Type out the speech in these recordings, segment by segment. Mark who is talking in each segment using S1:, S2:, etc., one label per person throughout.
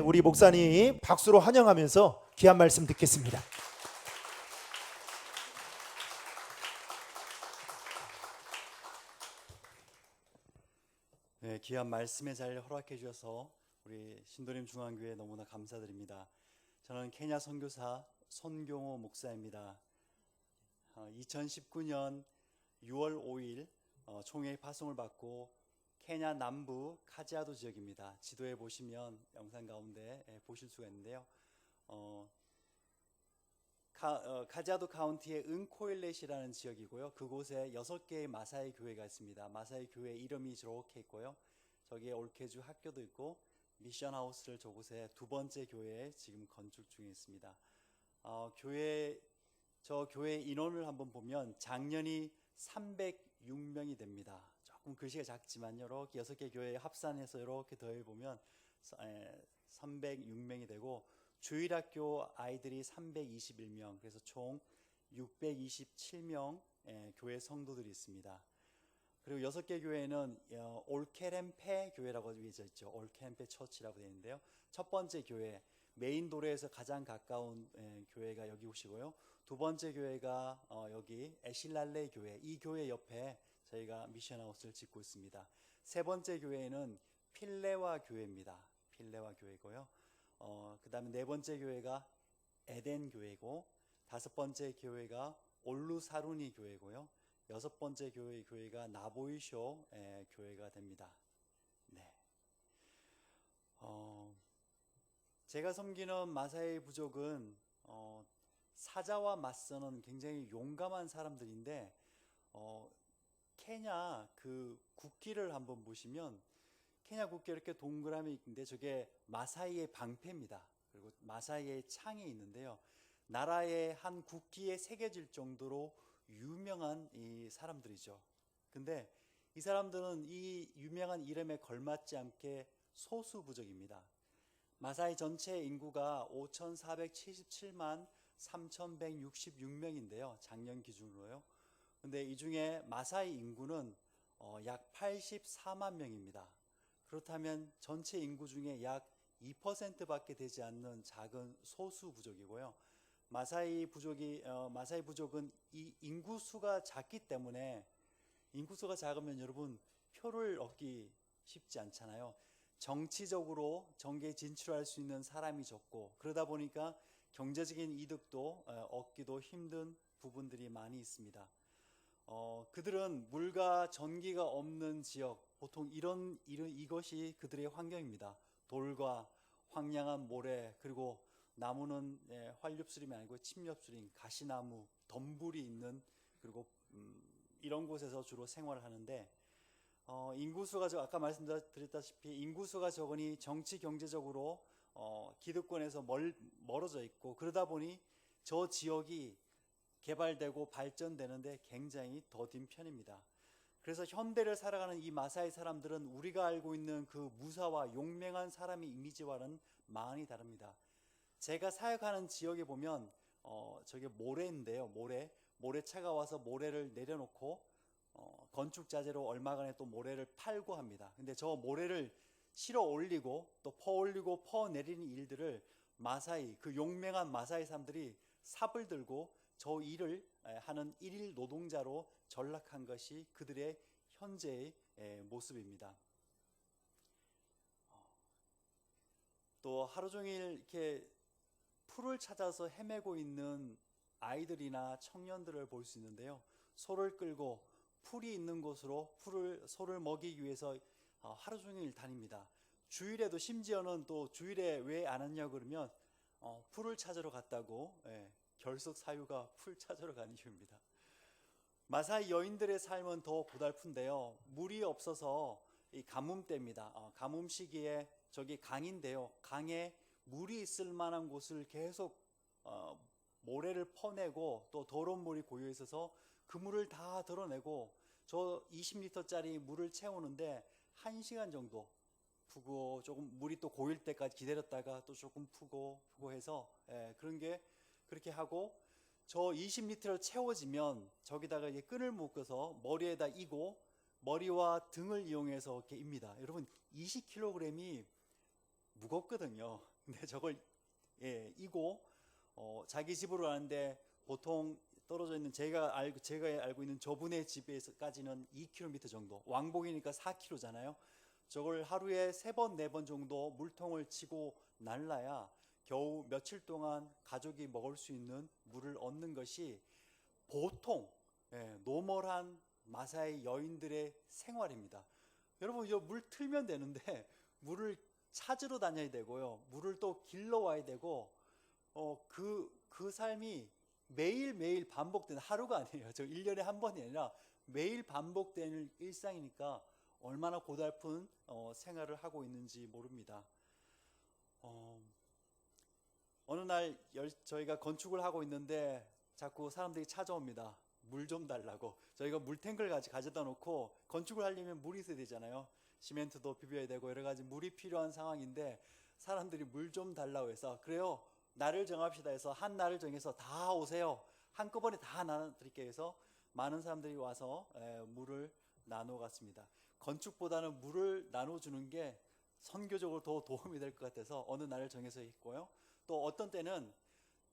S1: 우리 목사님 박수로 환영하면서 귀한 말씀 듣겠습니다.
S2: 네, 귀한 말씀의 자리를 허락해 주셔서 우리 신도림 중앙교회 너무나 감사드립니다. 저는 케냐 선교사 손경호 목사입니다. 2019년 6월 5일 총회 파송을 받고 케냐 남부 카지아도 지역입니다. 지도에 보시면 영상 가운데 보실 수가 있는데요. 카지아도 카운티의 은코일렛이라는 지역이고요. 그곳에 6개의 마사이 교회가 있습니다. 마사이 교회 이름이 저렇게 있고요. 저기에 올케주 학교도 있고 미션하우스를 저곳에 두 번째 교회에 지금 건축 중에 있습니다. 저 교회 인원을 한번 보면 작년이 306명이 됩니다. 조금 글씨가 작지만요. 이렇게 6개 교회 합산해서 이렇게 더해보면 306명이 되고 주일학교 아이들이 321명, 그래서 총 627명 교회 성도들이 있습니다. 그리고 6개 교회는 올케렘페 교회라고 되어 있죠. 올케렘페 처치라고 되어 있는데요. 첫 번째 교회, 메인 도로에서 가장 가까운 교회가 여기 오시고요. 두 번째 교회가 여기 에실랄레 교회, 이 교회 옆에 저희가 미션하우스를 짓고 있습니다. 세 번째 교회는 필레와 교회입니다. 필레와 교회고요. 그 다음에 네 번째 교회가 에덴 교회고, 다섯 번째 교회가 올루사루니 교회고요. 여섯 번째 교회가 나보이쇼 교회가 됩니다. 네. 제가 섬기는 마사이 부족은 사자와 맞서는 굉장히 용감한 사람들인데, 케냐 그 국기를 한번 보시면 케냐 국기 이렇게 동그라미 있는데 저게 마사이의 방패입니다. 그리고 마사이의 창이 있는데요. 나라의 한 국기에 새겨질 정도로 유명한 이 사람들이죠. 근데 이 사람들은 이 유명한 이름에 걸맞지 않게 소수 부족입니다. 마사이 전체 인구가 5,477만 3,166명인데요. 작년 기준으로요. 근데 이 중에 마사이 인구는 약 84만 명입니다. 그렇다면 전체 인구 중에 약 2%밖에 되지 않는 작은 소수 부족이고요. 마사이 부족은 이 인구수가 작기 때문에, 인구수가 작으면 여러분 표를 얻기 쉽지 않잖아요. 정치적으로 정계에 진출할 수 있는 사람이 적고, 그러다 보니까 경제적인 이득도 얻기도 힘든 부분들이 많이 있습니다. 그들은 물과 전기가 없는 지역, 보통 이것이 그들의 환경입니다. 돌과 황량한 모래, 그리고 나무는 활잎수림이 아니고 침엽수림, 가시나무, 덤불이 있는, 그리고 이런 곳에서 주로 생활을 하는데, 인구수가 아까 말씀드렸다시피 인구수가 적으니 정치 경제적으로 기득권에서 멀어져 있고, 그러다 보니 저 지역이 개발되고 발전되는데 굉장히 더딘 편입니다. 그래서 현대를 살아가는 이 마사이 사람들은 우리가 알고 있는 그 무사와 용맹한 사람의 이미지와는 많이 다릅니다. 제가 사역하는 지역에 보면 저게 모래인데요. 모래차가 와서 모래를 내려놓고 건축 자재로 얼마간에 또 모래를 팔고 합니다. 근데 저 모래를 실어 올리고 또 퍼 올리고 퍼 내리는 일들을 마사이, 그 용맹한 마사이 사람들이 삽을 들고 저 일을 하는 일일 노동자로 전락한 것이 그들의 현재의 모습입니다. 또 하루 종일 이렇게 풀을 찾아서 헤매고 있는 아이들이나 청년들을 볼 수 있는데요. 소를 끌고 풀이 있는 곳으로 소를 먹이기 위해서 하루 종일 다닙니다. 주일에도, 심지어는 또 주일에 왜 안 왔냐 그러면 풀을 찾으러 갔다고, 결석 사유가 풀 찾으러 가는 이유입니다. 마사이 여인들의 삶은 더 고달픈데요. 물이 없어서 이 가뭄 때입니다. 가뭄 시기에 저기 강인데요. 강에 물이 있을 만한 곳을 계속 모래를 퍼내고, 또 더러운 물이 고여 있어서 그 물을 다 드러내고, 저 20리터짜리 물을 채우는데 1시간 정도 푸고, 조금 물이 또 고일 때까지 기다렸다가 또 조금 푸고 해서 그렇게 하고, 저 20리터를 채워지면 저기다가 이게 끈을 묶어서 머리에다 이고 머리와 등을 이용해서 이렇게 입니다. 여러분 20kg이 무겁거든요. 근데 저걸 이고 자기 집으로 가는데 보통 떨어져 있는 제가 알고 있는 저분의 집에서까지는 2km 정도, 왕복이니까 4km잖아요. 저걸 하루에 3번, 4번 정도 물통을 치고 날라야 겨우 며칠 동안 가족이 먹을 수 있는 물을 얻는 것이 보통 노멀한 마사이 여인들의 생활입니다. 여러분, 이 물 틀면 되는데 물을 찾으러 다녀야 되고요. 물을 또 길러와야 되고 그 삶이 매일매일 반복되는, 하루가 아니에요. 저 1년에 한 번이 아니라 매일 반복되는 일상이니까 얼마나 고달픈 생활을 하고 있는지 모릅니다. 어느 날 저희가 건축을 하고 있는데 자꾸 사람들이 찾아옵니다. 물 좀 달라고. 저희가 물탱크를 가져다 놓고 건축을 하려면 물이 있어야 되잖아요. 시멘트도 비벼야 되고 여러 가지 물이 필요한 상황인데 사람들이 물 좀 달라고 해서, 그래요, 날을 정합시다 해서 한 날을 정해서 다 오세요, 한꺼번에 다 나눠드릴게요 해서 많은 사람들이 와서 물을 나눠 갔습니다. 건축보다는 물을 나눠주는 게 선교적으로 더 도움이 될 것 같아서 어느 날을 정해서 했고요. 또 어떤 때는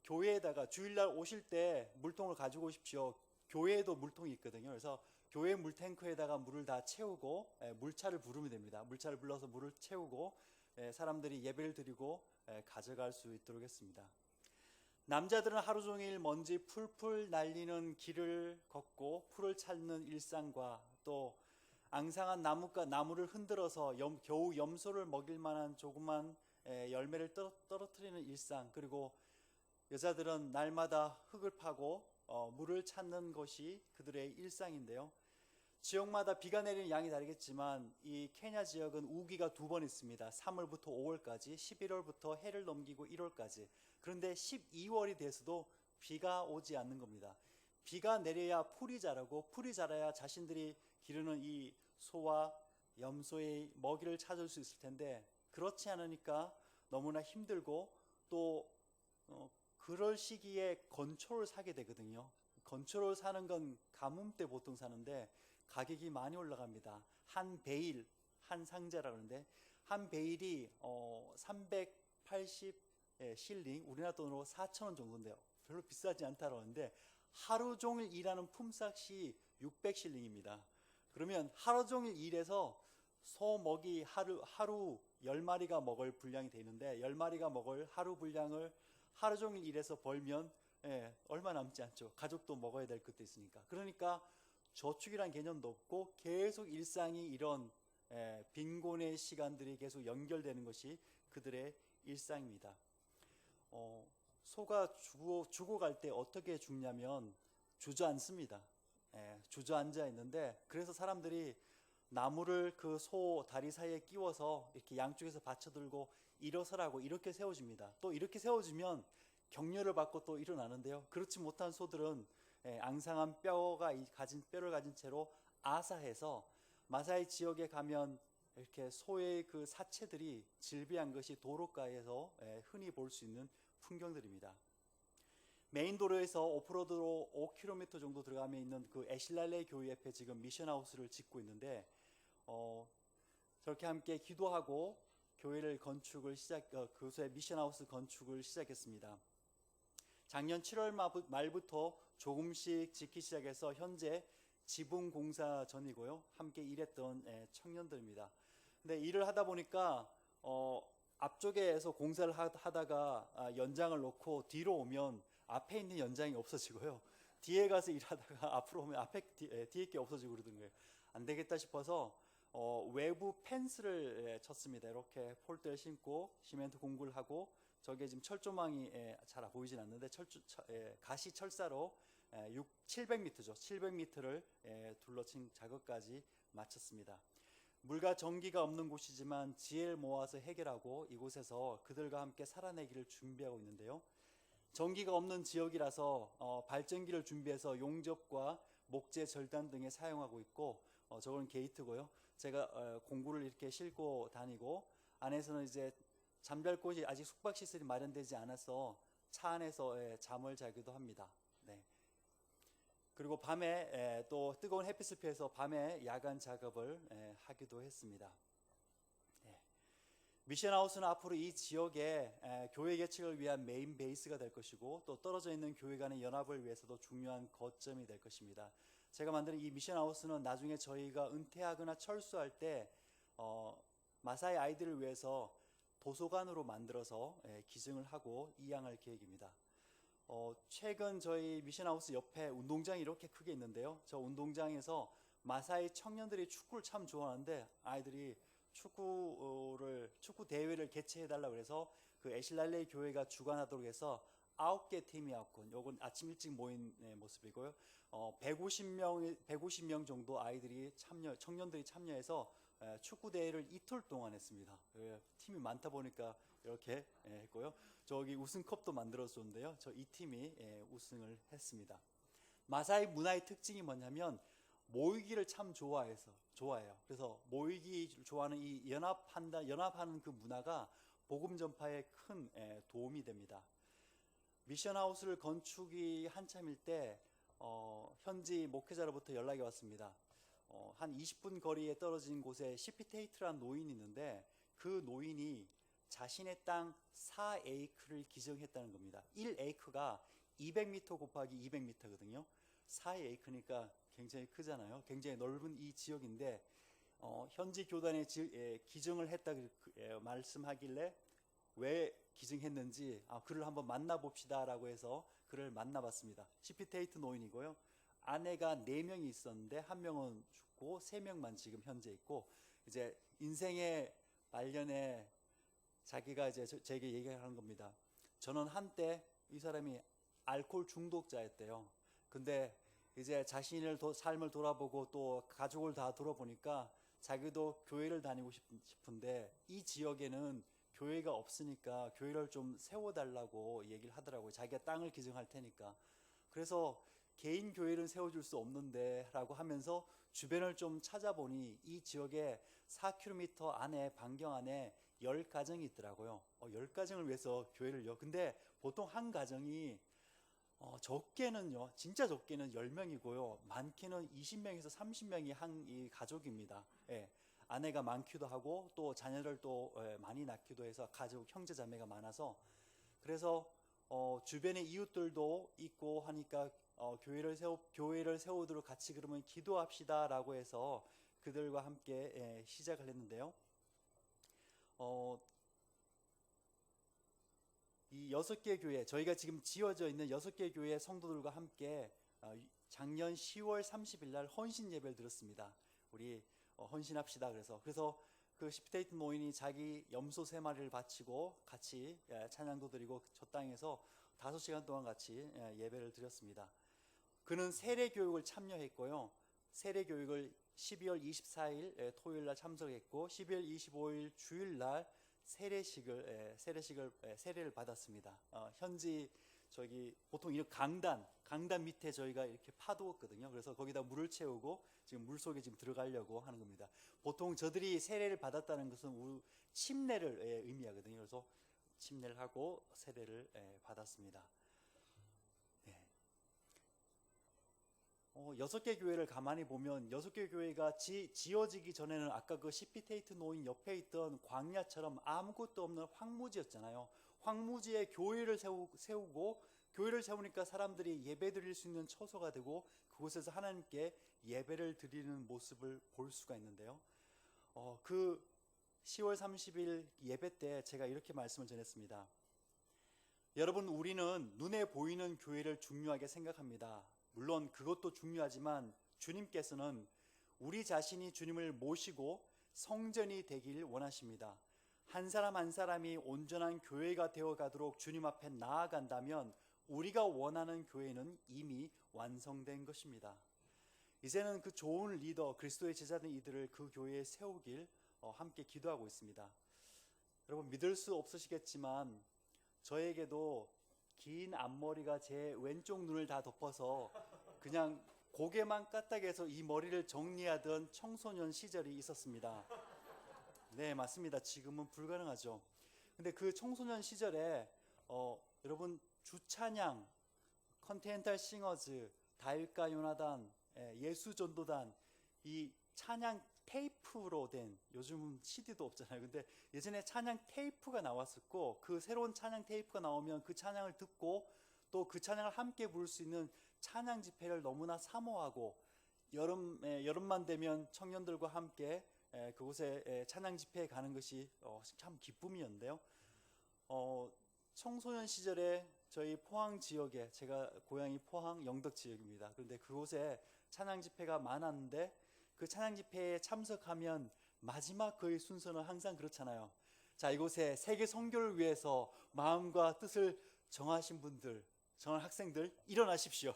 S2: 교회에다가 주일날 오실 때 물통을 가지고 오십시오. 교회에도 물통이 있거든요. 그래서 교회 물탱크에다가 물을 다 채우고 물차를 부르면 됩니다. 물차를 불러서 물을 채우고 사람들이 예배를 드리고 가져갈 수 있도록 했습니다. 남자들은 하루 종일 먼지 풀풀 날리는 길을 걷고 풀을 찾는 일상과 또 앙상한 나무를 흔들어서 겨우 염소를 먹일 만한 조그만 열매를 떨어뜨리는 일상, 그리고 여자들은 날마다 흙을 파고 물을 찾는 것이 그들의 일상인데요. 지역마다 비가 내리는 양이 다르겠지만 이 케냐 지역은 우기가 2번 있습니다. 3월부터 5월까지, 11월부터 해를 넘기고 1월까지. 그런데 12월이 돼서도 비가 오지 않는 겁니다. 비가 내려야 풀이 자라고, 풀이 자라야 자신들이 기르는 이 소와 염소의 먹이를 찾을 수 있을 텐데 그렇지 않으니까 너무나 힘들고, 또 그럴 시기에 건초를 사게 되거든요. 건초를 사는 건 가뭄 때 보통 사는데 가격이 많이 올라갑니다. 한 베일, 한 상자라 그러는데 한 베일이 380 실링, 우리나라 돈으로 4,000원 정도인데요. 별로 비싸지 않다고 하는데 하루 종일 일하는 품삯이 600실링입니다. 그러면 하루 종일 일해서 소 먹이 하루 10마리가 먹을 분량이 되는데 10마리가 먹을 하루 분량을 하루 종일 일해서 벌면 얼마 남지 않죠. 가족도 먹어야 될 것도 있으니까. 그러니까 저축이란 개념도 없고 계속 일상이 이런 빈곤의 시간들이 계속 연결되는 것이 그들의 일상입니다. 소가 죽어갈 때 어떻게 죽냐면 주저앉습니다. 주저앉아 있는데, 그래서 사람들이 나무를 그 소 다리 사이에 끼워서 이렇게 양쪽에서 받쳐들고 일어서라고 이렇게 세워줍니다. 또 이렇게 세워주면 격려를 받고 또 일어나는데요. 그렇지 못한 소들은 앙상한 뼈를 가진 채로 아사해서 마사이 지역에 가면 이렇게 소의 그 사체들이 질비한 것이 도로가에서 흔히 볼 수 있는 풍경들입니다. 메인 도로에서 오프로드로 5km 정도 들어가면 있는 그 에실랄레 교회 옆에 지금 미션하우스를 짓고 있는데 저렇게 함께 기도하고 교회를 그곳에 미션하우스 건축을 시작했습니다. 작년 7월 말부터 조금씩 짓기 시작해서 현재 지붕 공사 전이고요. 함께 일했던 청년들입니다. 근데 일을 하다 보니까 앞쪽에서 공사를 하다가 연장을 놓고 뒤로 오면 앞에 있는 연장이 없어지고요. 뒤에 가서 일하다가 앞으로 오면 뒤에 게 없어지고 그러던 거예요. 안 되겠다 싶어서 외부 펜스를 쳤습니다. 이렇게 폴대를 심고 시멘트 공구를 하고, 저게 지금 철조망이 잘 보이진 않는데 가시 철사로 700m죠. 700m를 둘러친 작업까지 마쳤습니다. 물과 전기가 없는 곳이지만 지혜를 모아서 해결하고 이곳에서 그들과 함께 살아내기를 준비하고 있는데요. 전기가 없는 지역이라서 발전기를 준비해서 용접과 목재 절단 등에 사용하고 있고, 저건 게이트고요. 제가 공구를 이렇게 싣고 다니고, 안에서는 이제 잠잘 곳이 아직 숙박 시설이 마련되지 않아서 차 안에서 잠을 자기도 합니다. 네. 그리고 밤에 또 뜨거운 햇빛을 피해서 밤에 야간 작업을 하기도 했습니다. 네. 미션하우스는 앞으로 이 지역의 교회 개척을 위한 메인 베이스가 될 것이고 또 떨어져 있는 교회 간의 연합을 위해서도 중요한 거점이 될 것입니다. 제가 만드는 이 미션하우스는 나중에 저희가 은퇴하거나 철수할 때 마사이 아이들을 위해서 도서관으로 만들어서 기증을 하고 이양할 계획입니다. 최근 저희 미션하우스 옆에 운동장이 이렇게 크게 있는데요. 저 운동장에서 마사이 청년들이 축구를 참 좋아하는데 아이들이 축구 대회를 개최해달라고 해서 그 에실랄레이 교회가 주관하도록 해서 9개 팀이었군. 요건 아침 일찍 모인 모습이고요. 150명 정도 청년들이 참여해서 축구 대회를 이틀 동안 했습니다. 팀이 많다 보니까 이렇게 했고요. 저기 우승컵도 만들어줬는데요. 저 이 팀이 우승을 했습니다. 마사이 문화의 특징이 뭐냐면 모이기를 참 좋아해요. 그래서 모이기 좋아하는 이 연합하는 그 문화가 복음 전파에 큰 도움이 됩니다. 미션하우스를 건축이 한참일 때 현지 목회자로부터 연락이 왔습니다. 한 20분 거리에 떨어진 곳에 시피테이트라는 노인이 있는데 그 노인이 자신의 땅 4에이크를 기증했다는 겁니다. 1에이크가 200m 곱하기 200m거든요. 4에이크니까 굉장히 크잖아요. 굉장히 넓은 이 지역인데 현지 교단에 기증을 했다 말씀하길래 왜 기증했는지 그를 한번 만나봅시다라고 해서 그를 만나봤습니다. 시피테이트 노인이고요. 아내가 4명이 있었는데 1명은 죽고 3명만 지금 현재 있고 이제 인생의 말년에 자기가 이제 제게 얘기하는 겁니다. 저는 한때 이 사람이 알코올 중독자였대요. 근데 이제 자신의 삶을 돌아보고 또 가족을 다 돌아보니까 자기도 교회를 다니고 싶은데 이 지역에는 교회가 없으니까 교회를 좀 세워달라고 얘기를 하더라고요. 자기가 땅을 기증할 테니까. 그래서 개인 교회를 세워줄 수 없는데 라고 하면서 주변을 좀 찾아보니 이 지역에 4km 안에 반경 안에 10가정이 있더라고요. 10가정을 위해서 교회를요. 근데 보통 한 가정이 적게는요, 진짜 적게는 10명이고요. 많게는 20명에서 30명이 이 가족입니다. 예. 아내가 많기도 하고 또 자녀를 또 많이 낳기도 해서 가족, 형제 자매가 많아서 그래서 주변에 이웃들도 있고 하니까 교회를 세우도록 같이 그러면 기도합시다라고 해서 그들과 함께 시작을 했는데요. 이 6개 교회, 저희가 지금 지어져 있는 6개 교회 성도들과 함께 작년 10월 30일 날 헌신 예배를 드렸습니다. 우리 헌신합시다. 그래서 그 시피테이트 노인이 자기 염소 3마리를 바치고 같이 찬양도 드리고 저 땅에서 5시간 동안 같이 예배를 드렸습니다. 그는 세례 교육을 참여했고요. 세례 교육을 12월 24일 토요일 날 참석했고 12월 25일 주일 날 세례를 받았습니다. 현지 저기 보통 이 강단 밑에 저희가 이렇게 파두었거든요. 그래서 거기다 물을 채우고 지금 물 속에 지금 들어가려고 하는 겁니다. 보통 저들이 세례를 받았다는 것은 침례를 의미하거든요. 그래서 침례를 하고 세례를 받았습니다. 네. 6개 교회를 가만히 보면 6개 교회가 지어지기 전에는 아까 그 시피테이트 노인 옆에 있던 광야처럼 아무것도 없는 황무지였잖아요. 황무지에 교회를 세우고 교회를 세우니까 사람들이 예배 드릴 수 있는 처소가 되고 그곳에서 하나님께 예배를 드리는 모습을 볼 수가 있는데요. 그 10월 30일 예배 때 제가 이렇게 말씀을 전했습니다. 여러분, 우리는 눈에 보이는 교회를 중요하게 생각합니다. 물론 그것도 중요하지만 주님께서는 우리 자신이 주님을 모시고 성전이 되길 원하십니다. 한 사람 한 사람이 온전한 교회가 되어가도록 주님 앞에 나아간다면 우리가 원하는 교회는 이미 완성된 것입니다. 이제는 그 좋은 리더, 그리스도의 제자된 이들을 그 교회에 세우길 함께 기도하고 있습니다. 여러분, 믿을 수 없으시겠지만 저에게도 긴 앞머리가 제 왼쪽 눈을 다 덮어서 그냥 고개만 까딱해서 이 머리를 정리하던 청소년 시절이 있었습니다. 네, 맞습니다. 지금은 불가능하죠. 근데 그 청소년 시절에 여러분 주찬양, 컨티넨탈 싱어즈, 다윗과 요나단, 예수 전도단 이 찬양 테이프로 된, 요즘은 CD도 없잖아요. 근데 예전에 찬양 테이프가 나왔었고, 그 새로운 찬양 테이프가 나오면 그 찬양을 듣고 또 그 찬양을 함께 부를 수 있는 찬양 집회를 너무나 사모하고, 여름만 되면 청년들과 함께 그곳에 찬양 집회에 가는 것이 참 기쁨이었는데요. 청소년 시절에 저희 포항 지역에, 제가 고향이 포항 영덕 지역입니다. 그런데 그곳에 찬양 집회가 많았는데, 그 찬양 집회에 참석하면 마지막 거의 순서는 항상 그렇잖아요. 자, 이곳에 세계 선교를 위해서 마음과 뜻을 정하신 분들, 정한 학생들 일어나십시오.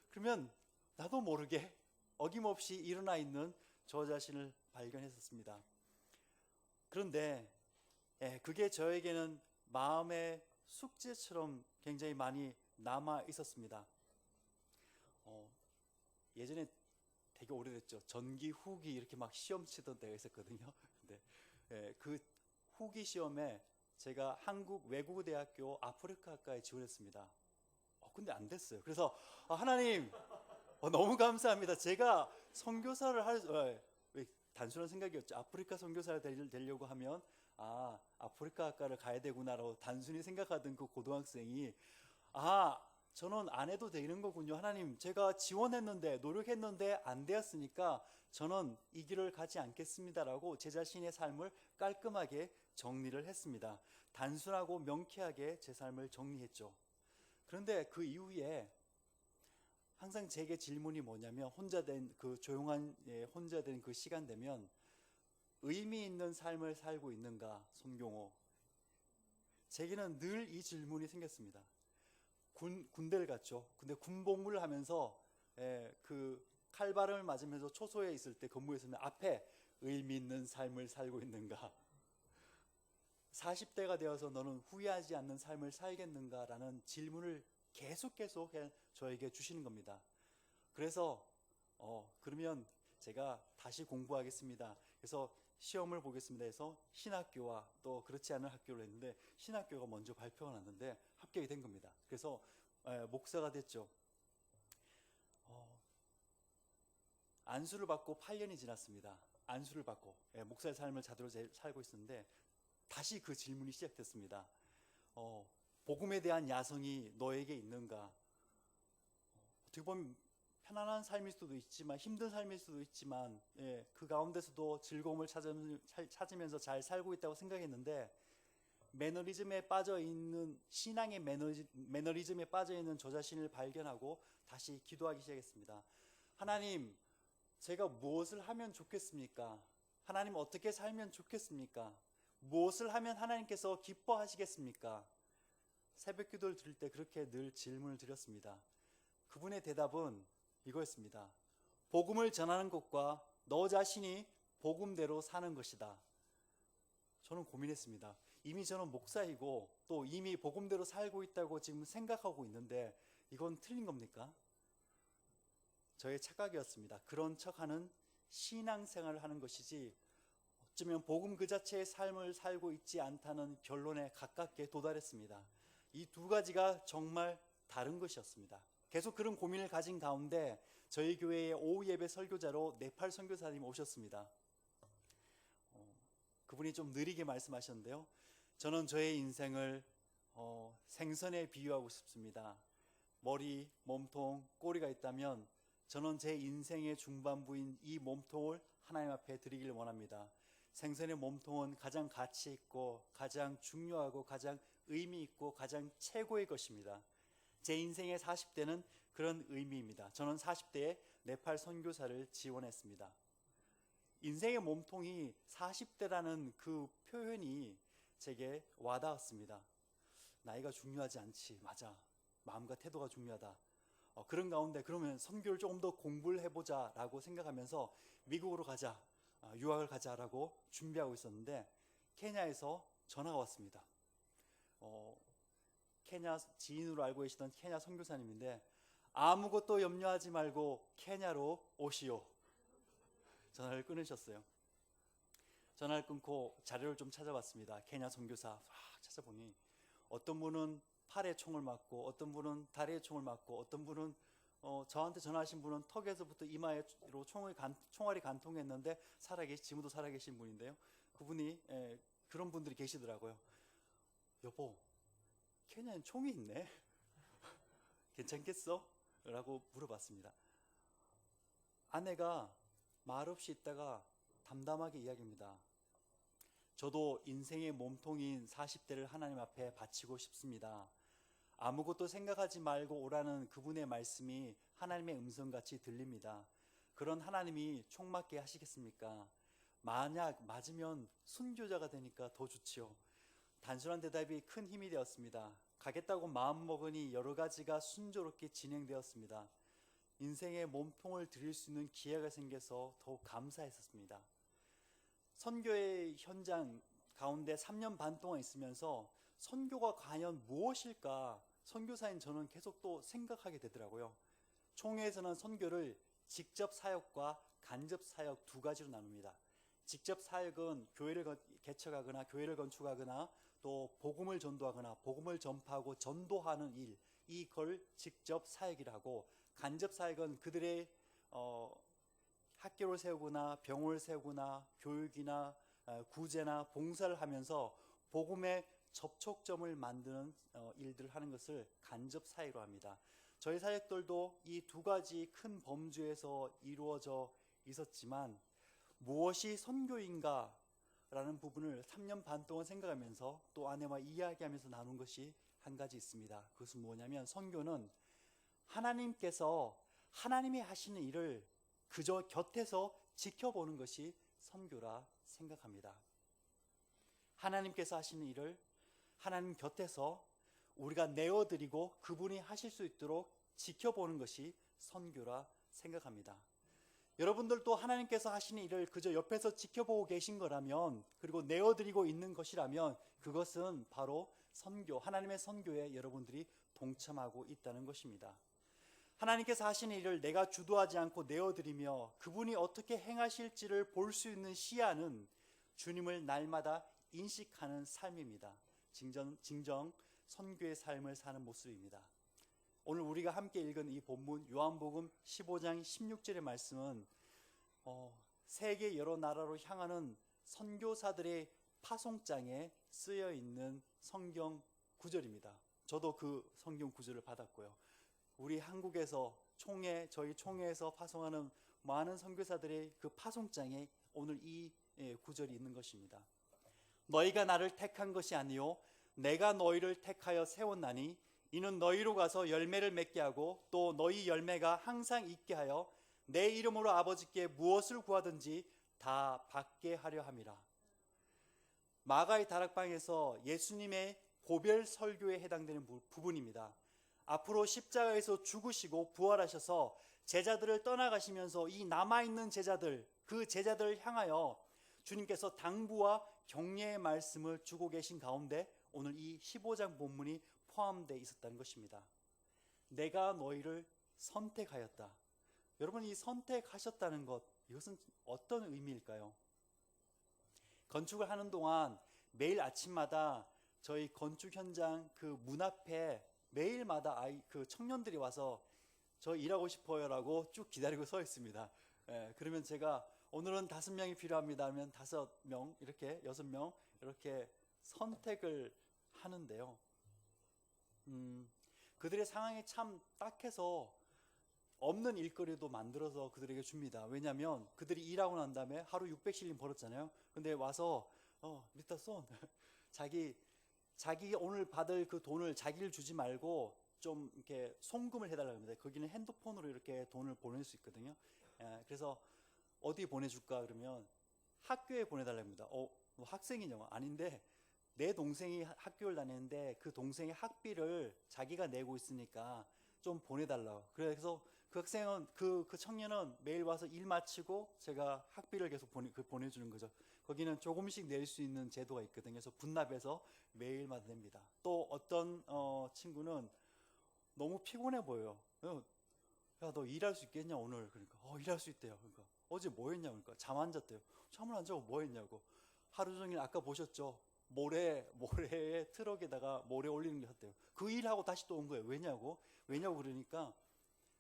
S2: 그러면 나도 모르게 어김없이 일어나 있는 저 자신을 발견했었습니다. 그런데 그게 저에게는 마음의 숙제처럼 굉장히 많이 남아 있었습니다. 예전에 되게 오래됐죠. 전기 후기 이렇게 막 시험 치던 때가 있었거든요. 근데 그 후기 시험에 제가 한국 외국어대학교 아프리카학과에 지원했습니다. 근데 안 됐어요. 그래서 하나님 너무 감사합니다. 제가 선교사를 단순한 생각이었죠. 아프리카 선교사를 되려고 하면 아프리카 학과를 가야 되구나라고 단순히 생각하던 그 고등학생이 저는 안 해도 되는 거군요. 하나님, 제가 지원했는데 노력했는데 안 되었으니까 저는 이 길을 가지 않겠습니다라고 제 자신의 삶을 깔끔하게 정리를 했습니다. 단순하고 명쾌하게 제 삶을 정리했죠. 그런데 그 이후에 항상 제게 질문이 뭐냐면, 혼자 된 그 조용한 혼자 된 그 시간 되면 의미 있는 삶을 살고 있는가, 손경호? 제게는 늘 이 질문이 생겼습니다. 군대를 갔죠. 근데 군복무를 하면서 그 칼바람을 맞으면서 초소에 있을 때 근무했으면 앞에 의미 있는 삶을 살고 있는가? 40대가 되어서 너는 후회하지 않는 삶을 살겠는가라는 질문을 계속 저에게 주시는 겁니다. 그래서 그러면 제가 다시 공부하겠습니다. 그래서 시험을 보겠습니다 해서 신학교와 또 그렇지 않은 학교를 했는데, 신학교가 먼저 발표가 났는데 합격이 된 겁니다. 그래서 목사가 됐죠. 안수를 받고 8년이 지났습니다. 안수를 받고 목사의 삶을 제대로 살고 있었는데 다시 그 질문이 시작됐습니다. 복음에 대한 야성이 너에게 있는가? 어떻게 보면 편안한 삶일 수도 있지만 힘든 삶일 수도 있지만 그 가운데서도 즐거움을 찾으면서 잘 살고 있다고 생각했는데, 매너리즘에 빠져있는, 신앙의 매너리즘에 빠져있는 저 자신을 발견하고 다시 기도하기 시작했습니다. 하나님, 제가 무엇을 하면 좋겠습니까? 하나님, 어떻게 살면 좋겠습니까? 무엇을 하면 하나님께서 기뻐하시겠습니까? 새벽 기도를 드릴 때 그렇게 늘 질문을 드렸습니다. 그분의 대답은 이거였습니다. 복음을 전하는 것과 너 자신이 복음대로 사는 것이다. 저는 고민했습니다. 이미 저는 목사이고 또 이미 복음대로 살고 있다고 지금 생각하고 있는데 이건 틀린 겁니까? 저의 착각이었습니다. 그런 척하는 신앙생활을 하는 것이지 어쩌면 복음 그 자체의 삶을 살고 있지 않다는 결론에 가깝게 도달했습니다. 이 두 가지가 정말 다른 것이었습니다. 계속 그런 고민을 가진 가운데 저희 교회의 오후 예배 설교자로 네팔 선교사님 오셨습니다. 그분이 좀 느리게 말씀하셨는데요. 저는 저의 인생을 생선에 비유하고 싶습니다. 머리, 몸통, 꼬리가 있다면 저는 제 인생의 중반부인 이 몸통을 하나님 앞에 드리길 원합니다. 생선의 몸통은 가장 가치 있고 가장 중요하고 가장 의미 있고 가장 최고의 것입니다. 제 인생의 40대는 그런 의미입니다. 저는 40대에 네팔 선교사를 지원했습니다. 인생의 몸통이 40대라는 그 표현이 제게 와닿았습니다. 나이가 중요하지 않지. 맞아. 마음과 태도가 중요하다. 그런 가운데 그러면 선교를 조금 더 공부를 해보자 라고 생각하면서 미국으로 가자, 유학을 가자라고 준비하고 있었는데 케냐에서 전화가 왔습니다. 케냐 지인으로 알고 계시던 케냐 선교사님인데, 아무것도 염려하지 말고 케냐로 오시오. 전화를 끊으셨어요. 전화를 끊고 자료를 좀 찾아봤습니다. 케냐 선교사 찾아보니 어떤 분은 팔에 총을 맞고 어떤 분은 다리에 총을 맞고 어떤 분은 저한테 전화하신 분은 턱에서부터 이마로 총알이 간통했는데 지금도 살아계신 분인데요. 그분이 그런 분들이 계시더라고요. 여보, 케냐엔 총이 있네. 괜찮겠어? 라고 물어봤습니다. 아내가 말없이 있다가 담담하게 이야기합니다. 저도 인생의 몸통인 40대를 하나님 앞에 바치고 싶습니다. 아무것도 생각하지 말고 오라는 그분의 말씀이 하나님의 음성같이 들립니다. 그런 하나님이 총 맞게 하시겠습니까? 만약 맞으면 순교자가 되니까 더 좋지요. 단순한 대답이 큰 힘이 되었습니다. 가겠다고 마음먹으니 여러 가지가 순조롭게 진행되었습니다. 인생의 몸통을 드릴 수 있는 기회가 생겨서 더욱 감사했었습니다. 선교의 현장 가운데 3년 반 동안 있으면서 선교가 과연 무엇일까? 선교사인 저는 계속 또 생각하게 되더라고요. 총회에서는 선교를 직접 사역과 간접 사역 두 가지로 나눕니다. 직접 사역은 교회를 개척하거나 교회를 건축하거나 또 복음을 전도하거나 복음을 전파하고 전도하는 일, 이걸 직접 사역이라고, 간접 사역은 그들의 학교를 세우거나 병원을 세우거나 교육이나 구제나 봉사를 하면서 복음의 접촉점을 만드는 일들을 하는 것을 간접 사역으로 합니다. 저희 사역들도 이 두 가지 큰 범주에서 이루어져 있었지만 무엇이 선교인가 라는 부분을 3년 반 동안 생각하면서 또 아내와 이야기하면서 나눈 것이 한 가지 있습니다. 그것은 뭐냐면 선교는 하나님께서 하나님이 하시는 일을 그저 곁에서 지켜보는 것이 선교라 생각합니다. 하나님께서 하시는 일을 하나님 곁에서 우리가 내어드리고 그분이 하실 수 있도록 지켜보는 것이 선교라 생각합니다. 여러분들도 하나님께서 하시는 일을 그저 옆에서 지켜보고 계신 거라면, 그리고 내어드리고 있는 것이라면 그것은 바로 선교, 하나님의 선교에 여러분들이 동참하고 있다는 것입니다. 하나님께서 하시는 일을 내가 주도하지 않고 내어드리며 그분이 어떻게 행하실지를 볼 수 있는 시야는 주님을 날마다 인식하는 삶입니다. 진정 선교의 삶을 사는 모습입니다. 오늘 우리가 함께 읽은 이 본문 요한복음 15장 16절의 말씀은 세계 여러 나라로 향하는 선교사들의 파송장에 쓰여 있는 성경 구절입니다. 저도 그 성경 구절을 받았고요. 우리 한국에서 저희 총회에서 파송하는 많은 선교사들의 그 파송장에 오늘 이 구절이 있는 것입니다. 너희가 나를 택한 것이 아니요 내가 너희를 택하여 세웠나니 이는 너희로 가서 열매를 맺게 하고 또 너희 열매가 항상 있게 하여 내 이름으로 아버지께 무엇을 구하든지 다 받게 하려 함이라. 마가의 다락방에서 예수님의 고별 설교에 해당되는 부분입니다. 앞으로 십자가에서 죽으시고 부활하셔서 제자들을 떠나가시면서 이 남아있는 제자들, 그 제자들을 향하여 주님께서 당부와 격려의 말씀을 주고 계신 가운데 오늘 이 15장 본문이 포함되어 있었다는 것입니다. 내가 너희를 선택하였다. 여러분, 이 선택하셨다는 것, 이것은 어떤 의미일까요? 건축을 하는 동안 매일 아침마다 저희 건축 현장 그 문 앞에 매일마다 그 청년들이 와서 저 일하고 싶어요라고 쭉 기다리고 서 있습니다. 그러면 제가 오늘은 5명이 필요합니다 하면 5명, 이렇게 6명 이렇게 선택을 하는데요. 그들의 상황이 참 딱해서 없는 일거리도 만들어서 그들에게 줍니다. 왜냐하면 그들이 일하고 난 다음에 하루 600실링 벌었잖아요. 근데 와서 미스터 손 자기 오늘 받을 그 돈을 자기를 주지 말고 좀 이렇게 송금을 해달라고 합니다. 거기는 핸드폰으로 이렇게 돈을 보낼 수 있거든요. 그래서 어디 보내줄까 그러면 학교에 보내달라고 합니다. 너 학생이냐고. 아닌데 내 동생이 학교를 다니는데 그 동생의 학비를 자기가 내고 있으니까 좀 보내달라고. 그래서 그 학생은 그 청년은 매일 와서 일 마치고 제가 학비를 계속 보내주는 거죠. 거기는 조금씩 낼 수 있는 제도가 있거든요. 그래서 분납해서 매일마다 냅니다. 또 어떤 친구는 너무 피곤해 보여요. 야, 너 일할 수 있겠냐 오늘? 그러니까 일할 수 있대요. 그러니까 어제 뭐 했냐? 그러니까 잠 안 잤대요. 잠을 안 자고 뭐 했냐고. 하루 종일 아까 보셨죠? 모래에 트럭에다가 모래 올리는 게 했대요. 그 일하고 다시 또 온 거예요. 왜냐고 그러니까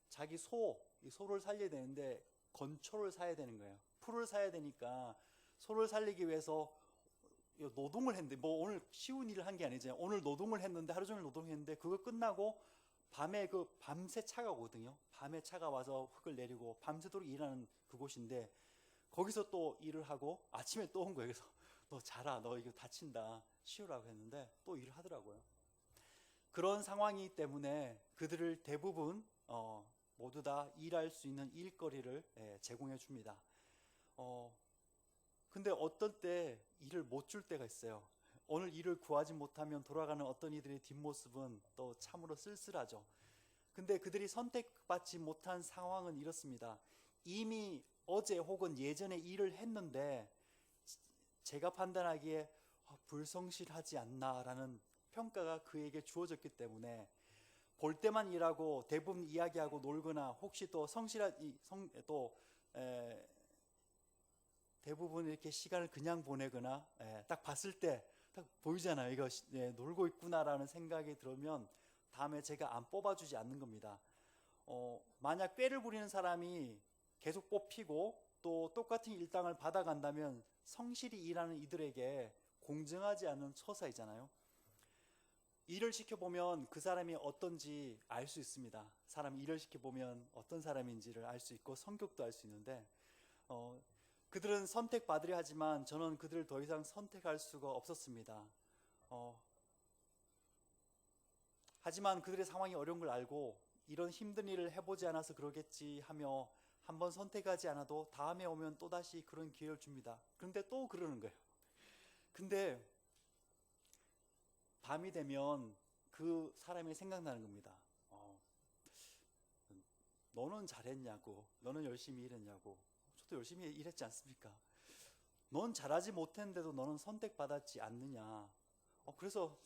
S2: 자기 이 소를 살려야 되는데 건초를 사야 되는 거예요. 풀을 사야 되니까 소를 살리기 위해서 노동을 했는데, 뭐 오늘 쉬운 일을 한 게 아니잖아요. 오늘 노동을 했는데, 하루 종일 노동했는데, 그거 끝나고 밤에 밤새 차가 오거든요. 밤에 차가 와서 흙을 내리고 밤새도록 일하는 그곳인데, 거기서 또 일을 하고 아침에 또 온 거예요. 그래서 너 자라, 너 이거 다친다, 쉬우라고 했는데 또 일을 하더라고요. 그런 상황이기 때문에 그들을 대부분 모두 다 일할 수 있는 일거리를 제공해 줍니다. 근데 어떤 때 일을 못 줄 때가 있어요. 오늘 일을 구하지 못하면 돌아가는 어떤 이들의 뒷모습은 또 참으로 쓸쓸하죠. 근데 그들이 선택받지 못한 상황은 이렇습니다. 이미 어제 혹은 예전에 일을 했는데 제가 판단하기에 불성실하지 않나라는 평가가 그에게 주어졌기 때문에 볼 때만 일하고 대부분 이야기하고 놀거나, 혹시 또 대부분 이렇게 시간을 그냥 보내거나, 딱 봤을 때 딱 보이잖아요. 이거 놀고 있구나라는 생각이 들면 다음에 제가 안 뽑아주지 않는 겁니다. 만약 꾀를 부리는 사람이 계속 뽑히고 또 똑같은 일당을 받아간다면 성실히 일하는 이들에게 공정하지 않은 처사이잖아요. 일을 시켜보면 그 사람이 어떤지 알 수 있습니다. 사람 일을 시켜보면 어떤 사람인지를 알 수 있고 성격도 알 수 있는데, 그들은 선택받으려 하지만 저는 그들을 더 이상 선택할 수가 없었습니다. 하지만 그들의 상황이 어려운 걸 알고 이런 힘든 일을 해보지 않아서 그러겠지 하며 한번 선택하지 않아도 다음에 오면 또다시 그런 기회를 줍니다. 그런데 또 그러는 거예요. 근데 밤이 되면 그 사람이 생각나는 겁니다. 너는 잘했냐고, 너는 열심히 일했냐고. 저도 열심히 일했지 않습니까? 넌 잘하지 못했는데도 너는 선택받았지 않느냐. 그래서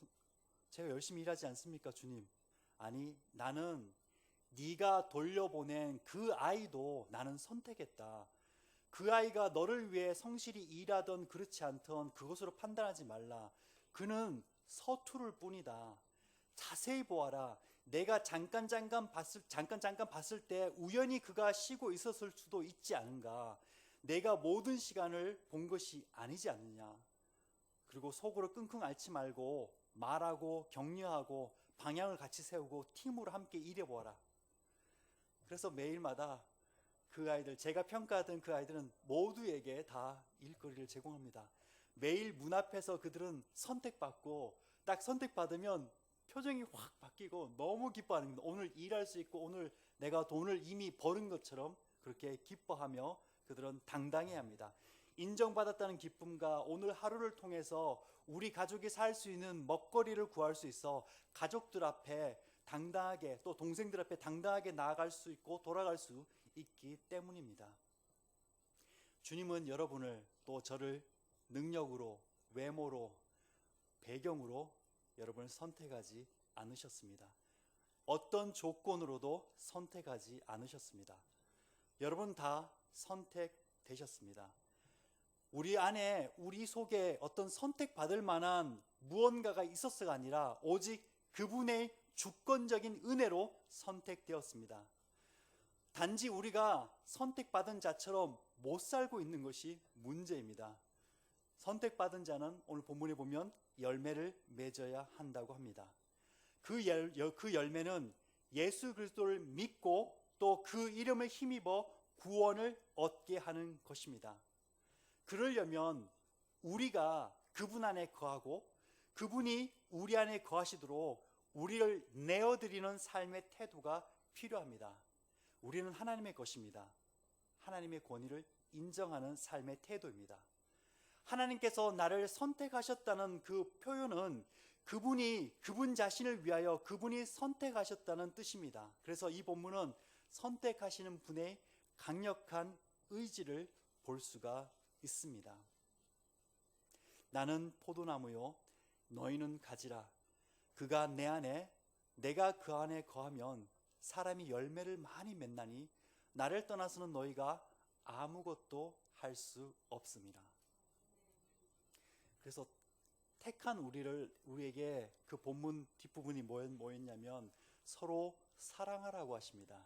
S2: 제가 열심히 일하지 않습니까, 주님? 아니, 나는 네가 돌려보낸 그 아이도 나는 선택했다. 그 아이가 너를 위해 성실히 일하던 그렇지 않던 그것으로 판단하지 말라. 그는 서투를 뿐이다. 자세히 보아라. 내가 잠깐 봤을 때 우연히 그가 쉬고 있었을 수도 있지 않은가. 내가 모든 시간을 본 것이 아니지 않느냐. 그리고 속으로 끙끙 앓지 말고 말하고 격려하고 방향을 같이 세우고 팀으로 함께 일해보아라. 그래서 매일마다 그 아이들, 제가 평가하던 그 아이들은 모두에게 다 일거리를 제공합니다. 매일 문 앞에서 그들은 선택받고, 딱 선택받으면 표정이 확 바뀌고 너무 기뻐하는 겁니다. 오늘 일할 수 있고 오늘 내가 돈을 이미 버는 것처럼 그렇게 기뻐하며 그들은 당당해야 합니다. 인정받았다는 기쁨과 오늘 하루를 통해서 우리 가족이 살 수 있는 먹거리를 구할 수 있어 가족들 앞에 당당하게, 또 동생들 앞에 당당하게 나아갈 수 있고 돌아갈 수 있기 때문입니다. 주님은 여러분을 또 저를 능력으로, 외모로, 배경으로 여러분을 선택하지 않으셨습니다. 어떤 조건으로도 선택하지 않으셨습니다. 여러분 다 선택되셨습니다. 우리 안에, 우리 속에 어떤 선택받을 만한 무언가가 있었어가 아니라 오직 그분의 주권적인 은혜로 선택되었습니다. 단지 우리가 선택받은 자처럼 못 살고 있는 것이 문제입니다. 선택받은 자는 오늘 본문에 보면 열매를 맺어야 한다고 합니다. 그 열매는 예수 그리스도를 믿고 또 그 이름을 힘입어 구원을 얻게 하는 것입니다. 그러려면 우리가 그분 안에 거하고 그분이 우리 안에 거하시도록 우리를 내어드리는 삶의 태도가 필요합니다. 우리는 하나님의 것입니다. 하나님의 권위를 인정하는 삶의 태도입니다. 하나님께서 나를 선택하셨다는 그 표현은 그분이 그분 자신을 위하여 그분이 선택하셨다는 뜻입니다. 그래서 이 본문은 선택하시는 분의 강력한 의지를 볼 수가 있습니다. 나는 포도나무요 너희는 가지라. 그가 내 안에 내가 그 안에 거하면 사람이 열매를 많이 맺나니 나를 떠나서는 너희가 아무것도 할 수 없습니다. 그래서 택한 우리에게 그 본문 뒷부분이 뭐였냐면 서로 사랑하라고 하십니다.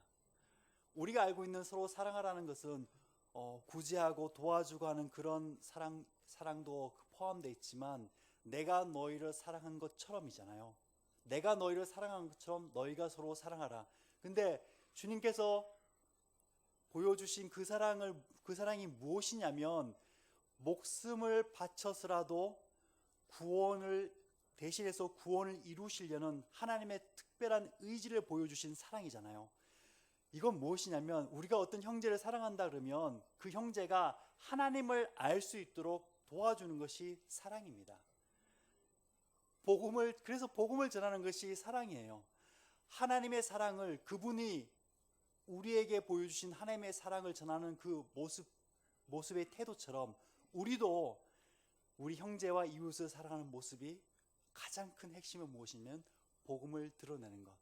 S2: 우리가 알고 있는 서로 사랑하라는 것은 구제하고 도와주고 하는 그런 사랑도 포함되어 있지만 내가 너희를 사랑한 것처럼이잖아요. 내가 너희를 사랑한 것처럼 너희가 서로 사랑하라. 근데 주님께서 보여주신 그 사랑이 무엇이냐면 목숨을 바쳐서라도 대신해서 구원을 이루시려는 하나님의 특별한 의지를 보여주신 사랑이잖아요. 이건 무엇이냐면 우리가 어떤 형제를 사랑한다 그러면 그 형제가 하나님을 알 수 있도록 도와주는 것이 사랑입니다. 그래서 복음을 전하는 것이 사랑이에요. 하나님의 사랑을, 그분이 우리에게 보여주신 하나님의 사랑을 전하는 그 모습의 태도처럼 우리도 우리 형제와 이웃을 사랑하는 모습이 가장 큰 핵심은 무엇이냐면 복음을 드러내는 것,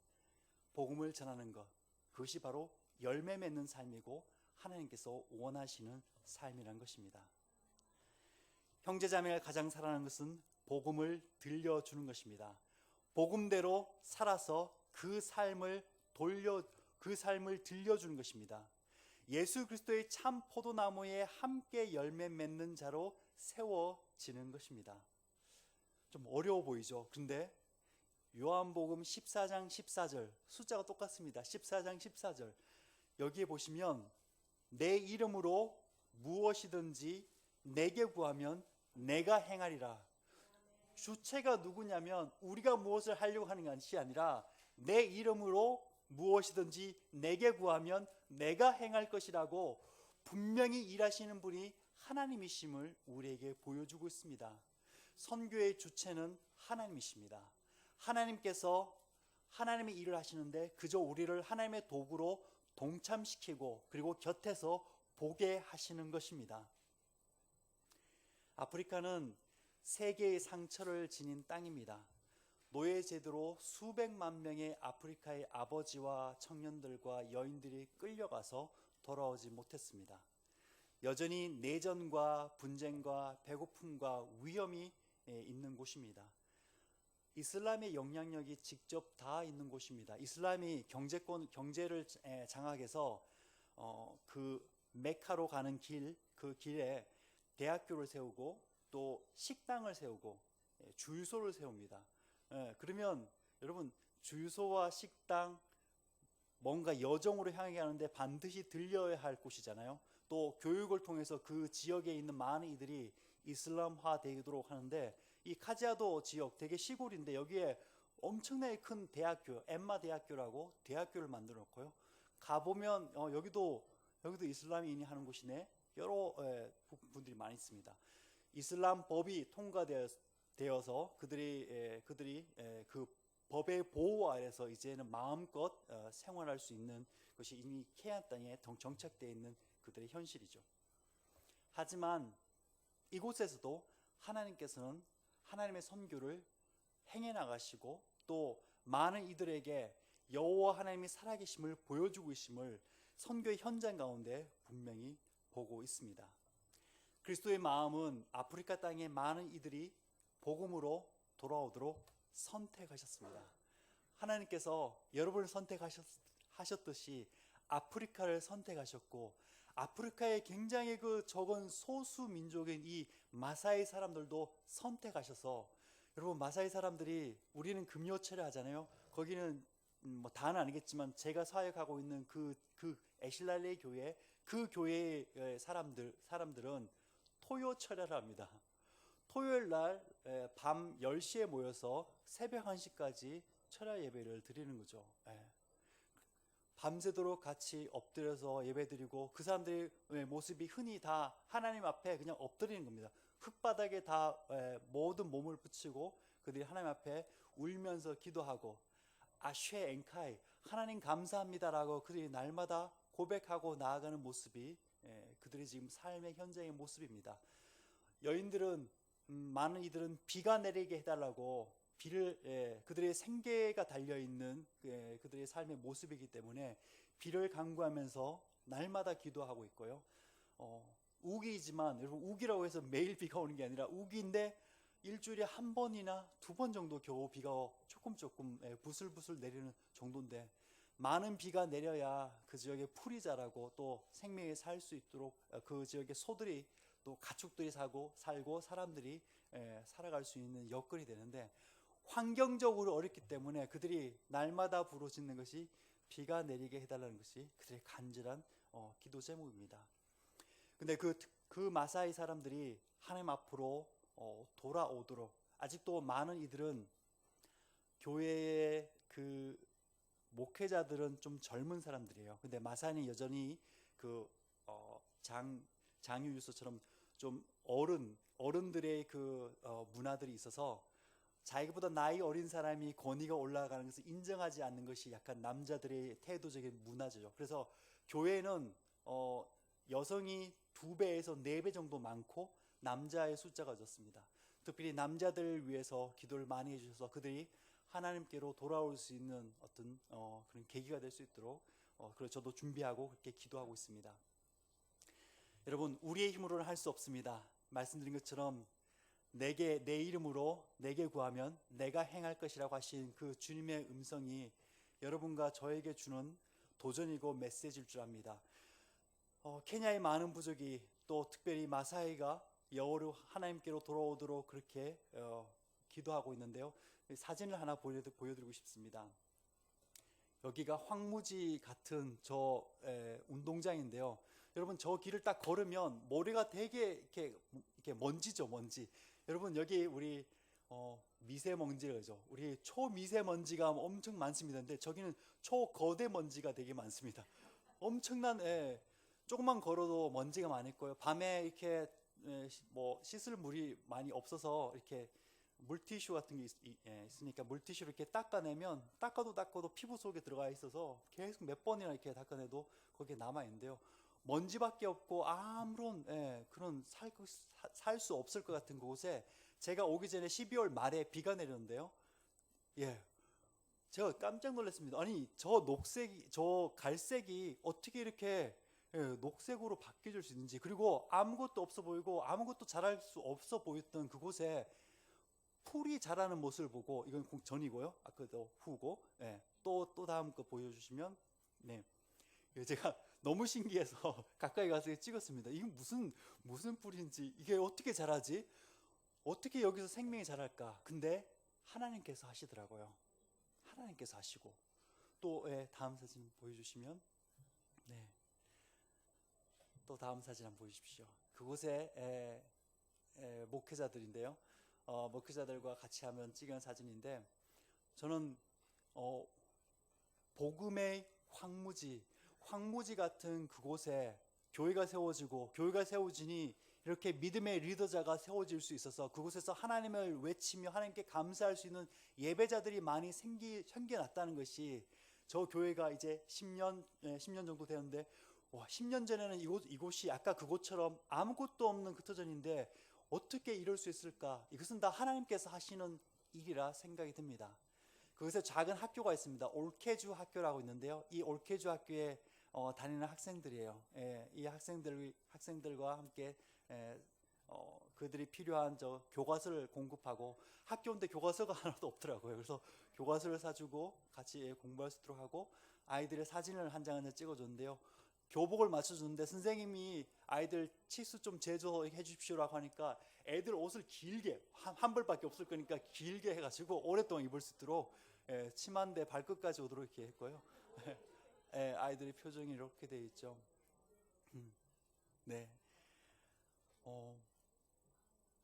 S2: 복음을 전하는 것, 그것이 바로 열매 맺는 삶이고 하나님께서 원하시는 삶이란 것입니다. 형제자매가 가장 사랑하는 것은 복음을 들려주는 것입니다. 복음대로 살아서 그 삶을 들려주는 것입니다. 예수 그리스도의 참 포도나무에 함께 열매 맺는 자로 세워지는 것입니다. 좀 어려워 보이죠? 근데 요한복음 14장 14절, 숫자가 똑같습니다. 14장 14절, 여기에 보시면 내 이름으로 무엇이든지 내게 구하면 내가 행하리라. 주체가 누구냐면 우리가 무엇을 하려고 하는 것이 아니라 내 이름으로 무엇이든지 내게 구하면 내가 행할 것이라고 분명히 일하시는 분이 하나님이심을 우리에게 보여주고 있습니다. 선교의 주체는 하나님이십니다. 하나님께서 하나님의 일을 하시는데 그저 우리를 하나님의 도구로 동참시키고 그리고 곁에서 보게 하시는 것입니다. 아프리카는 세계의 상처를 지닌 땅입니다. 노예제도로 수백만 명의 아프리카의 아버지와 청년들과 여인들이 끌려가서 돌아오지 못했습니다. 여전히 내전과 분쟁과 배고픔과 위험이 있는 곳입니다. 이슬람의 영향력이 직접 다 있는 곳입니다. 이슬람이 경제를 장악해서 그 메카로 가는 그 길에 대학교를 세우고 또 식당을 세우고 주유소를 세웁니다. 그러면 여러분 주유소와 식당 뭔가 여정으로 향해 가는데 반드시 들려야 할 곳이잖아요. 또 교육을 통해서 그 지역에 있는 많은 이들이 이슬람화 되도록 하는데 이 카지아도 지역 되게 시골인데 여기에 엄청나게 큰 대학교, 엠마 대학교라고 대학교를 만들어 놓고요. 가보면 여기도 이슬람인이 하는 곳이네. 여러 분들이 많이 있습니다. 이슬람 법이 통과되어서 그들이 그 법의 보호 아래서 이제는 마음껏 생활할 수 있는 것이 이미 케안 땅에 정착되어 있는 그들의 현실이죠. 하지만 이곳에서도 하나님께서는 하나님의 선교를 행해 나가시고 또 많은 이들에게 여호와 하나님이 살아계심을 보여주고 있음을 선교의 현장 가운데 분명히 보고 있습니다. 그리스도의 마음은 아프리카 땅의 많은 이들이 복음으로 돌아오도록 선택하셨습니다. 하나님께서 여러분을 선택하셨듯이 아프리카를 선택하셨고 아프리카의 굉장히 그 적은 소수 민족인 이 마사이 사람들도 선택하셔서 여러분 마사이 사람들이 우리는 금요철에 하잖아요. 거기는 뭐 다는 아니겠지만 제가 사역하고 있는 그 에실랄레 교회 그 교회의 사람들은 토요철야를 합니다. 토요일 날 밤 10시에 모여서 새벽 1시까지 철야 예배를 드리는 거죠. 밤새도록 같이 엎드려서 예배드리고 그 사람들의 모습이 흔히 다 하나님 앞에 그냥 엎드리는 겁니다. 흙바닥에 다 모든 몸을 붙이고 그들이 하나님 앞에 울면서 기도하고 아쉐 엔카이 하나님 감사합니다라고 그들이 날마다 고백하고 나아가는 모습이 그들의 지금 삶의 현장의 모습입니다. 여인들은 많은 이들은 비가 내리게 해달라고 비를 그들의 생계가 달려있는 그들의 삶의 모습이기 때문에 비를 간구하면서 날마다 기도하고 있고요. 우기이지만 여러분 우기라고 해서 매일 비가 오는 게 아니라 우기인데 일주일에 한 번이나 두 번 정도 겨우 비가 조금 부슬부슬 내리는 정도인데 많은 비가 내려야 그 지역에 풀이 자라고 또 생명이 살 수 있도록 그 지역의 소들이 또 가축들이 살고 사람들이 살아갈 수 있는 여건이 되는데 환경적으로 어렵기 때문에 그들이 날마다 부르짖는 것이 비가 내리게 해달라는 것이 그들의 간절한 기도 제목입니다. 근데 그 마사이 사람들이 하나님 앞으로 돌아오도록 아직도 많은 이들은 교회의 그 목회자들은 좀 젊은 사람들이에요. 근데 마사이는 여전히 그 장유유서처럼 좀 어른들의 그 문화들이 있어서 자기보다 나이 어린 사람이 권위가 올라가는 것을 인정하지 않는 것이 약간 남자들의 태도적인 문화죠. 그래서 교회는 여성이 2배에서 4배 정도 많고 남자의 숫자가 적습니다. 특별히 남자들을 위해서 기도를 많이 해주셔서 그들이 하나님께로 돌아올 수 있는 어떤 그런 계기가 될 수 있도록 그래서 저도 준비하고 그렇게 기도하고 있습니다. 여러분, 우리의 힘으로는 할 수 없습니다. 말씀드린 것처럼 내 이름으로 내게 구하면 내가 행할 것이라고 하신 그 주님의 음성이 여러분과 저에게 주는 도전이고 메시지일 줄 압니다. 케냐의 많은 부족이 또 특별히 마사이가 여호로 하나님께로 돌아오도록 그렇게 기도하고 있는데요. 사진을 하나 보여드리고 싶습니다. 여기가 황무지 같은 저 운동장인데요. 여러분, 저 길을 딱 걸으면 모래가 되게 이렇게 먼지죠, 먼지. 여러분, 여기 우리 미세먼지죠. 우리 초미세먼지가 엄청 많습니다. 근데 저기는 초거대 먼지가 되게 많습니다. 엄청난 조금만 걸어도 먼지가 많을 거예요. 밤에 이렇게 뭐 씻을 물이 많이 없어서 이렇게 물티슈 같은 게 있으니까 물티슈로 이렇게 닦아내면 닦아도 피부 속에 들어가 있어서 계속 몇 번이나 이렇게 닦아내도 거기에 남아 있는데요. 먼지밖에 없고 아무런 그런 살 수 없을 것 같은 곳에 제가 오기 전에 12월 말에 비가 내렸는데요. 제가 깜짝 놀랐습니다. 아니, 저 갈색이 어떻게 이렇게 녹색으로 바뀌어질 수 있는지, 그리고 아무것도 없어 보이고 아무것도 자랄 수 없어 보였던 그곳에 풀이 자라는 모습을 보고, 이건 전이고요. 아까도 후고, 또 다음 거 보여주시면, 제가 너무 신기해서 가까이 가서 찍었습니다. 이건 무슨 풀인지, 이게 어떻게 자라지? 어떻게 여기서 생명이 자랄까? 근데 하나님께서 하시더라고요. 하나님께서 하시고, 또 다음 사진 보여주시면, 또 다음 사진 한번 보여주십시오. 그곳에 목회자들인데요. 목회자들과 같이 하면 찍은 사진인데, 저는 복음의 황무지 같은 그곳에 교회가 세워지니 이렇게 믿음의 리더자가 세워질 수 있어서 그곳에서 하나님을 외치며 하나님께 감사할 수 있는 예배자들이 많이 생겨났다는 것이, 저 교회가 이제 10년 정도 되는데, 10년 전에는 이곳이 아까 그곳처럼 아무것도 없는 흩어전인데 어떻게 이럴 수 있을까? 이것은 다 하나님께서 하시는 일이라 생각이 듭니다. 그곳에 작은 학교가 있습니다. 올케주 학교라고 있는데요. 이 올케주 학교에 다니는 학생들이에요. 이 학생들과 함께 그들이 필요한 저 교과서를 공급하고, 학교인데 교과서가 하나도 없더라고요. 그래서 교과서를 사주고 같이 공부할 수 있도록 하고, 아이들의 사진을 한 장 찍어줬는데요. 교복을 맞춰주는데 선생님이 아이들 치수 좀 제조해 주십시오라고 하니까 애들 옷을 길게 한 벌밖에 없을 거니까 길게 해가지고 오랫동안 입을 수 있도록 치마인데 발끝까지 오도록 이렇게 했고요. 아이들의 표정이 이렇게 돼 있죠.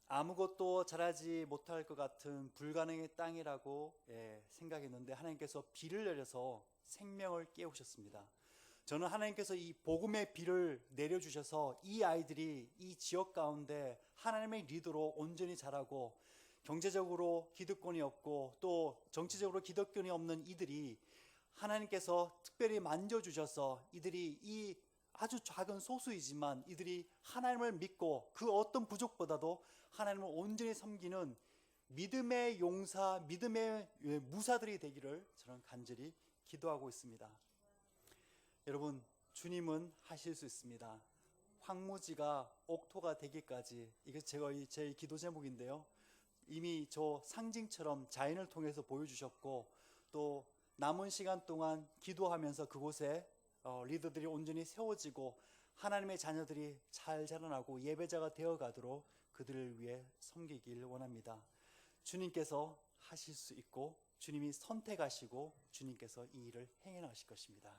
S2: 아무것도 잘하지 못할 것 같은 불가능의 땅이라고 생각했는데 하나님께서 비를 내려서 생명을 깨우셨습니다. 저는 하나님께서 이 복음의 비를 내려주셔서 이 아이들이 이 지역 가운데 하나님의 리더로 온전히 자라고, 경제적으로 기득권이 없고 또 정치적으로 기득권이 없는 이들이 하나님께서 특별히 만져주셔서 이들이 이 아주 작은 소수이지만 이들이 하나님을 믿고 그 어떤 부족보다도 하나님을 온전히 섬기는 믿음의 용사, 믿음의 무사들이 되기를 저는 간절히 기도하고 있습니다. 여러분, 주님은 하실 수 있습니다. 황무지가 옥토가 되기까지, 이게 제 기도 제목인데요. 이미 저 상징처럼 자연을 통해서 보여주셨고, 또 남은 시간 동안 기도하면서 그곳에 리더들이 온전히 세워지고 하나님의 자녀들이 잘 자라나고 예배자가 되어가도록 그들을 위해 섬기길 원합니다. 주님께서 하실 수 있고 주님이 선택하시고 주님께서 이 일을 행해 나가실 것입니다.